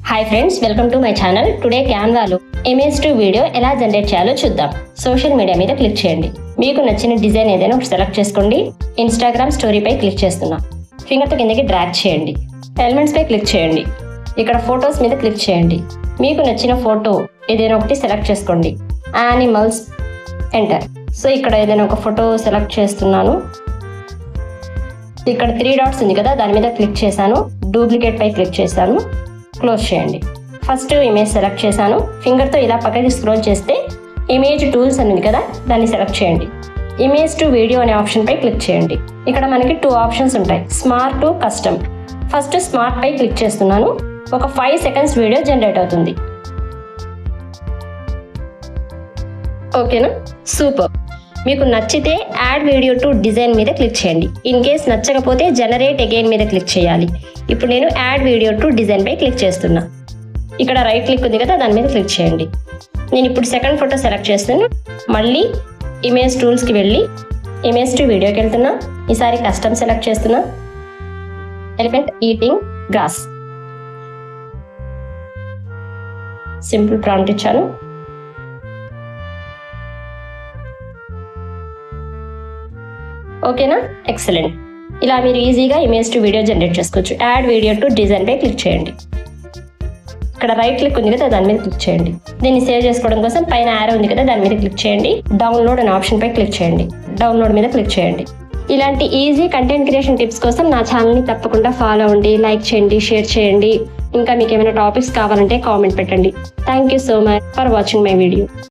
Hi friends, welcome to my channel. Today క్యాన్వాలో ఇమేజ్2 video ఎలా జనరేట్ చేయాలో చూద్దాం. సోషల్ మీడియా మీద క్లిక్ చేయండి. మీకు నచ్చిన డిజైన్ ఏదైనా ఒకటి సెలెక్ట్ చేసుకోండి. ఇన్స్టాగ్రామ్ స్టోరీపై క్లిక్ చేస్తున్నా. ఫింగర్తో కిందకి డ్రాగ్ చేయండి. ఎలిమెంట్స్ పై క్లిక్ చేయండి. ఇక్కడ ఫొటోస్ మీద క్లిక్ చేయండి. మీకు నచ్చిన ఫోటో ఏదైనా ఒకటి సెలెక్ట్ చేసుకోండి. Animals enter. సో ఇక్కడ ఏదైనా ఒక ఫోటో సెలెక్ట్ చేస్తున్నాను. ఇక్కడ 3 డాట్స్ ఉంది కదా, దాని మీద క్లిక్ చేశాను. డూప్లికేట్ పై క్లిక్ చేశాను. క్లోజ్ చేయండి. ఫస్ట్ ఇమేజ్ సెలెక్ట్ చేశాను. ఫింగర్తో ఇలా పక్కకి స్క్రోల్ చేస్తే ఇమేజ్ టూల్స్ అని ఉంది కదా, దాన్ని సెలెక్ట్ చేయండి. ఇమేజ్2 వీడియో అనే ఆప్షన్ పై క్లిక్ చేయండి. ఇక్కడ మనకి 2 ఆప్షన్స్ ఉంటాయి, స్మార్ట్ కస్టమ్. ఫస్ట్ స్మార్ట్ పై క్లిక్ చేస్తున్నాను. ఒక 5 సెకండ్స్ వీడియో జనరేట్ అవుతుంది. ఓకేనా, సూపర్. మీకు నచ్చితే యాడ్ వీడియో టు డిజైన్ మీద క్లిక్ చేయండి. ఇన్ కేస్ నచ్చకపోతే జనరేట్ అగైన్ మీద క్లిక్ చేయాలి. ఇప్పుడు నేను యాడ్ వీడియో టు డిజైన్ పై క్లిక్ చేస్తున్నా. ఇక్కడ రైట్ క్లిక్ ఉంది కదా, దాని మీద క్లిక్ చేయండి. నేను ఇప్పుడు సెకండ్ ఫోటో సెలెక్ట్ చేస్తాను. మళ్ళీ ఇమేజ్ టూల్స్కి వెళ్ళి ఇమేజ్2 వీడియోకి వెళ్తున్నా. ఈసారి కస్టమ్ సెలెక్ట్ చేస్తున్నా. Elephant eating grass. Simple prompt ఇచ్చాను. ఓకేనా, ఎక్సలెంట్. ఇలా మీరు ఈజీగా ఇమేజ్2 వీడియో జనరేట్ చేసుకోవచ్చు. యాడ్ వీడియో టు డిజైన్ పై క్లిక్ చేయండి. ఇక్కడ రైట్ క్లిక్ ఉంది కదా, దాని మీద క్లిక్ చేయండి. దీన్ని సేవ్ చేసుకోవడం కోసం పైన యారో ఉంది కదా, దాని మీద క్లిక్ చేయండి. డౌన్లోడ్ అనే ఆప్షన్ పై క్లిక్ చేయండి. డౌన్లోడ్ మీద క్లిక్ చేయండి. ఇలాంటి ఈజీ కంటెంట్ క్రియేషన్ టిప్స్ కోసం నా ఛానల్ని తప్పకుండా ఫాలో అవ్వండి, లైక్ చేయండి, షేర్ చేయండి. ఇంకా మీకు ఏమైనా టాపిక్స్ కావాలంటే కామెంట్ పెట్టండి. Thank you so much for watching my video.